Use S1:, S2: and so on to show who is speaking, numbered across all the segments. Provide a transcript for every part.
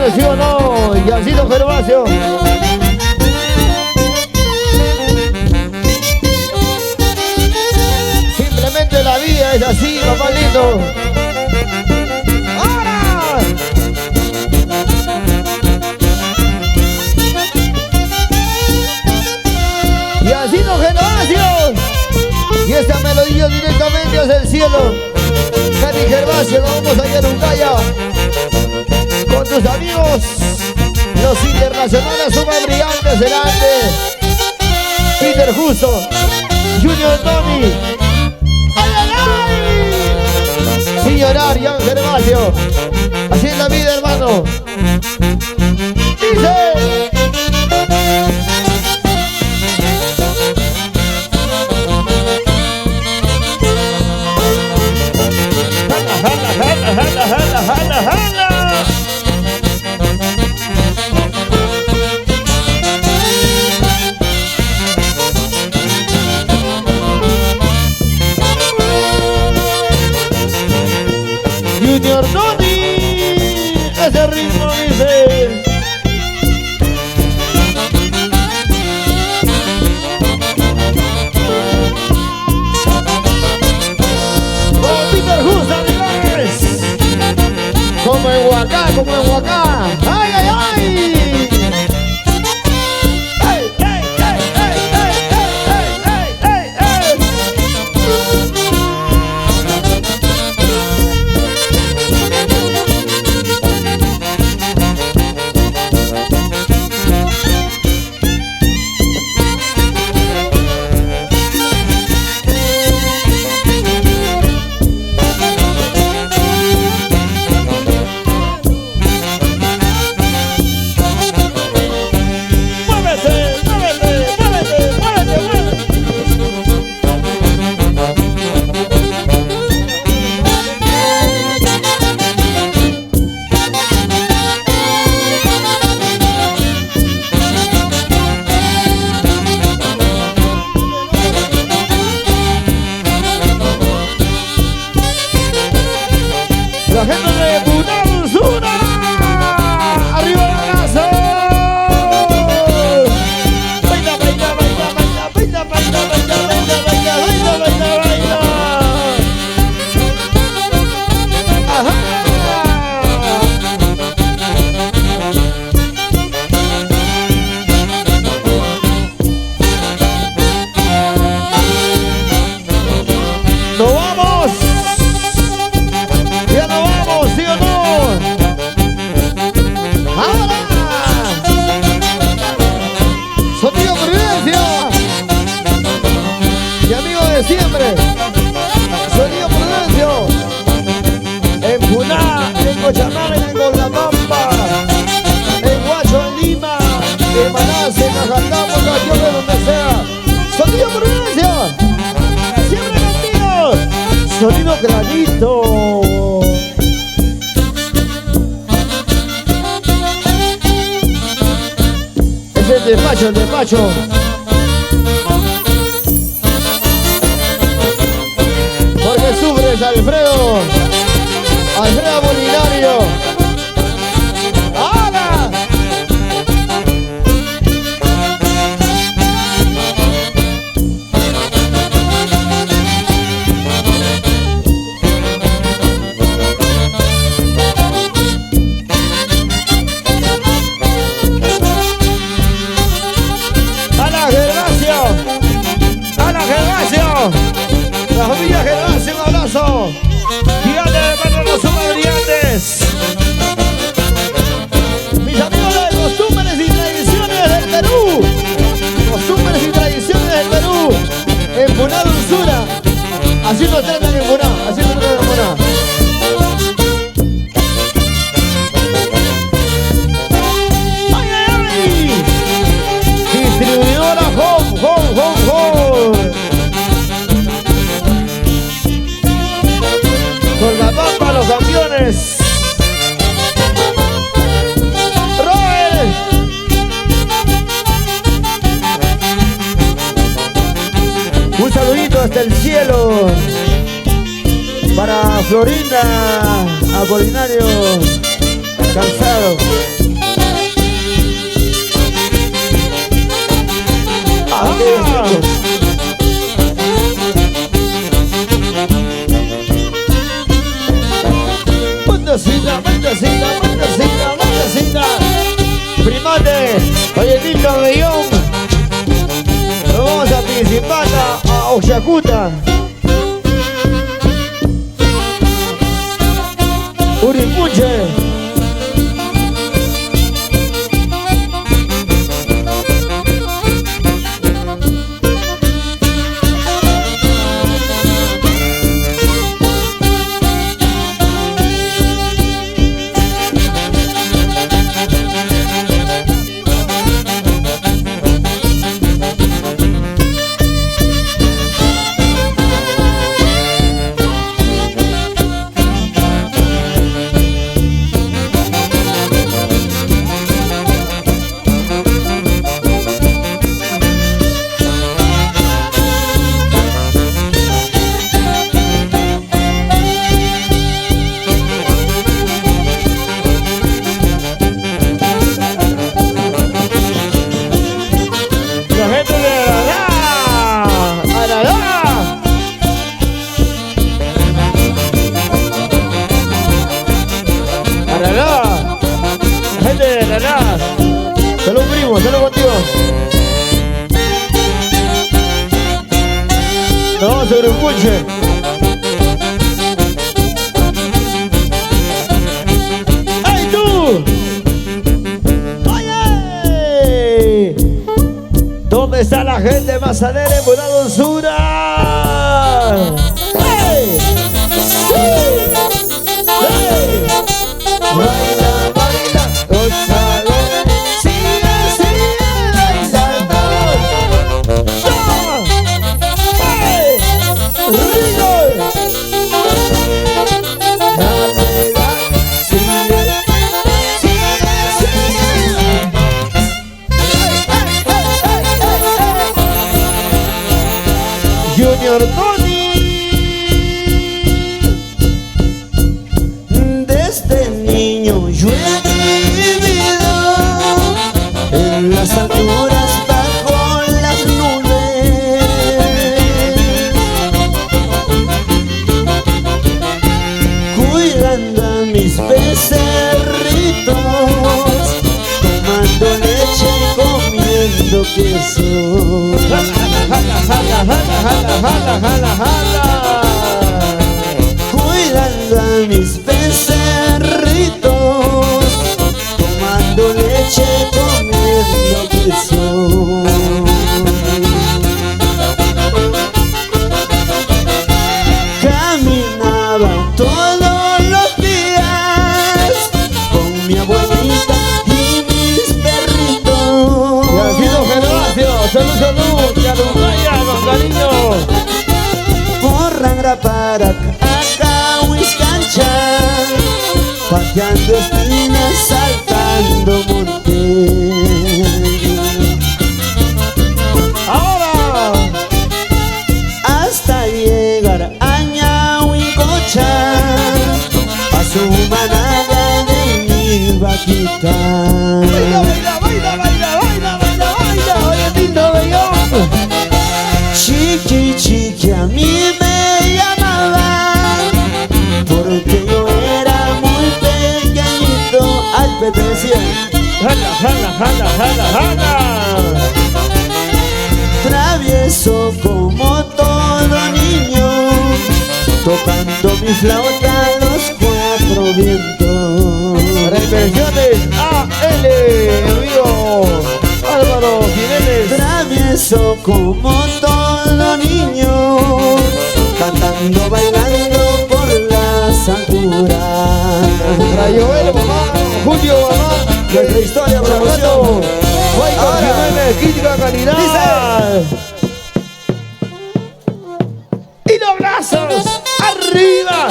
S1: Gracianes, ¿sí o no? Yancito Gervasio. Simplemente la vida es así, papá lindo. ¡Ahora! Yancito Gervasio. Y esta melodía directamente hacia el cielo. Cani Gervasio, nos vamos a ir a Uncaya con tus amigos, los internacionales super brillantes delante. Peter Justo, Junior Tony. ¡Ay, ay, ay! Sin llorar, Jan Gervasio. Así es la vida, hermano. Dice. ¡Jala! Junior Tony, ese ritmo dice. Con Peter Justo, como en Huacá, como en Huacá. ¡Ay, ay, ay! ¡Ey, ey, ey, ey, ey, ey, ey, ey, la gente de Buenaventura, arriba la casa. Baila, baila, baila, baila, baila, baila, baila, baila, baila, baila, baila, baila. Ajá. ¡Nos vamos! ¡Ya nos vamos, sí o no! ¡Ahora! Sonido Prudencia. Mi amigo de siempre. Sonido Prudencia. En Puná, en Cochabamba, en Golgapampa, en Huacho, en Lima, en Manaus, en Ajacamo, en Cayote, donde sea. Sonido Prudencia. Siempre contigo. Sonido Granito. El despacho. Porque sufres, Alfredo Bolinario. ¡Ahora! La familia Gervasio, un abrazo gigante de parte de los super brillantes. Mis amigos de Costumbres y Tradiciones del Perú. Costumbres y Tradiciones del Perú. En Puná, Dulzura. Así nos tratan en Puná. Así nos tratan en Puná. ¡Ay, ay, ay! Distribuidora Home. Con la pampa, los campeones. ¡Roel! Un saludito hasta el cielo para Florinda Apolinario. cansado. Mendocina, Mendocina, Mendocina, Mendocina. Primate, oye, Tito Bellón. Nos vamos a Principata, a Oaxacuta. Uripuche. Salud, primo, salud contigo. Nos vamos sobre un coche. ¡Ay, tú! ¡Oye! ¿Dónde está la gente mazanera en buena dulzura? ¡Hey! ¡Sí! ¡Hey! Baila, baila, goza. Junior Tony, desde niño yo he vivido en las alturas bajo las nubes, cuidando a mis becerritos, tomando leche, comiendo queso. Cuidando a mis becerritos, tomando leche, comiendo queso. Caminaba todos los días con mi abuelita y mis perritos. Y al Fino Gervasio, salud, salud, y a Lumaya, los cariños. Por Rangra para acá, Huizcancha, pateando espinas, saltando montes. Ahora, hasta llegar a Ñahuicocha, a su manada de mi vaquita. Baila, baila, baila, baila, baila, baila, baila, oye, Tito Bellón. Chiqui, chiqui, a mí me llamaban porque yo era muy pequeñito. Ay, Petencia. Jala, jala, jala, jala, jala. Travieso como todo niño, tocando mi flauta a los cuatro vientos. Reversiones AL, amigo Álvaro Jiménez. Travieso como todo niño, cantando, bailando por las alturas. Rayoel, mamá, Julio, mamá, nuestra historia, promoción. Michael Jiménez, crítica calidad. Y los brazos arriba,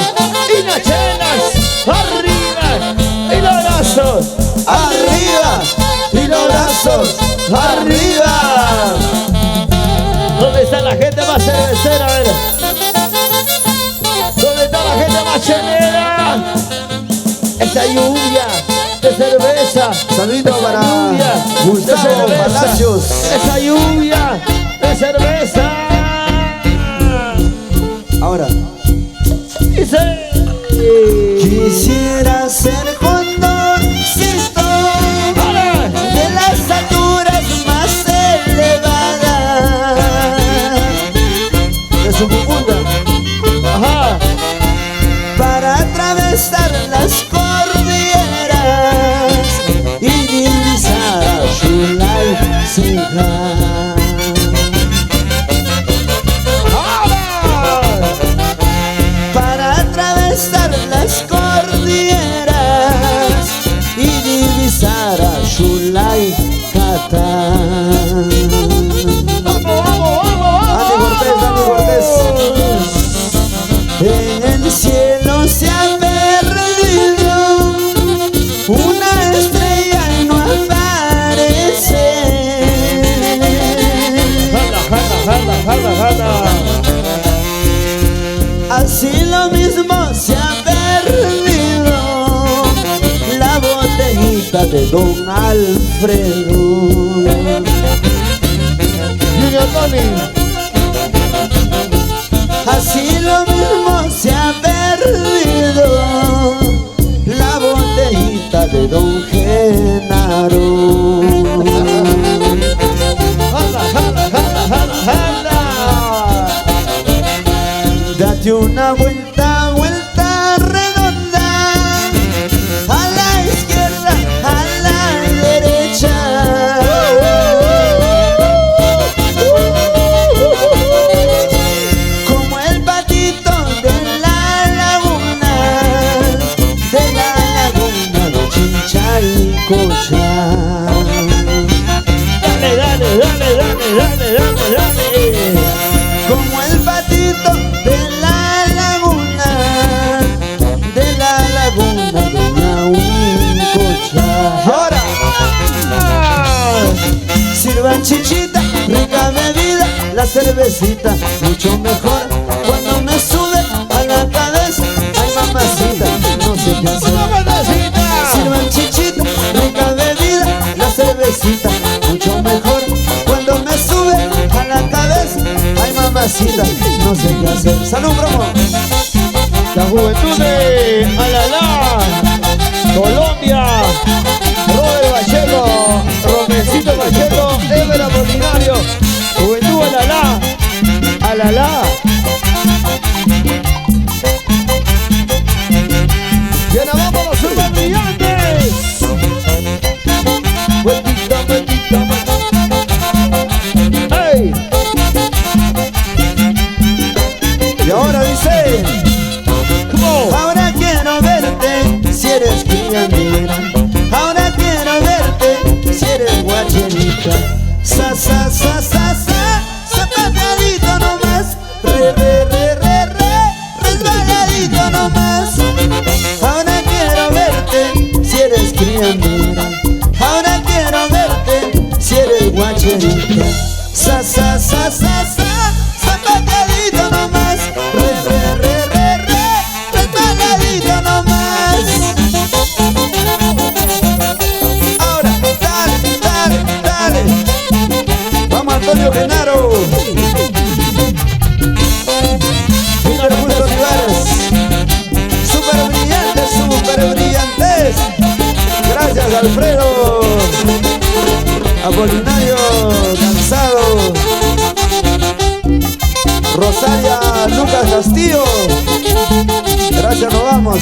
S1: y las chelas arriba, y los brazos arriba, y los brazos arriba. ¿Dónde está la gente más cervecera? A ver. ¿Dónde está la gente más chelera? Esa lluvia de cerveza.
S2: Saludito
S1: esa
S2: para
S1: lluvia
S2: Gustavo
S1: de cerveza,
S2: Palacios.
S1: esa lluvia de cerveza.
S2: Ahora.
S1: Dice.
S2: Quisiera ser condorcito de las alturas más elevadas de su punta.
S1: Ajá.
S2: Para atravesar las cordilleras y divisar a Xulay Ceja. Para atravesar las cordilleras y divisar a Xulay Catán. Dani Cortés. En el cielo se ha perdido una estrella y no aparece. Así lo mismo se ha perdido la botellita de Don Alfredo.
S1: Junior Tony.
S2: Así lo mismo se ha perdido la botellita de Don Genaro. Date una vuelta, vuelta redonda, a la izquierda, a la derecha. Como el patito de la laguna de Chinchalcocha.
S1: Dale, dale, dale, dale, dale, dale, dale.
S2: Como el patito de la laguna de Yahuincocha. Ahora sirvan chichita, rica bebida, la cervecita mucho mejor cuando me sube a la cabeza. Ay mamacita, no sé qué hacer. Sirvan chichita, rica bebida, la cervecita mucho mejor cuando me sube a la cabeza. Ay mamacita, no sé qué hacer. ¡Salud, promo!
S1: La juventud de Alalá, Colombia, Robert Pacheco, Romencito Pacheco, Ever Apolinario, juventud Alalá, Alalá. ¡Que nos vamos los super brillantes! Vueltita, vueltita, vueltita. ¡Ey!
S2: Y ahora dice: ahora quiero verte si eres criandera. Ahora quiero verte si eres guacherita. Sa, sa, sa, sa, sa, zapateadito nomás. Re, re, re, re, re, resbaladito nomás. Ahora quiero verte si eres criandera. Ahora quiero verte si eres guacherita. Sa, sa, sa, sa, sa, zapateadito nomás. Re, re, re, re, re, resbaladito nomás. Ahora, dale, dale, dale. Vamos, Antonio Genaro. Víctor Augusto Olivares. Super brillantes, super brillantes. Gracias, Alfredo Apolinario Cansado. Rosaria Lucas Castillo. Gracias, nos vamos.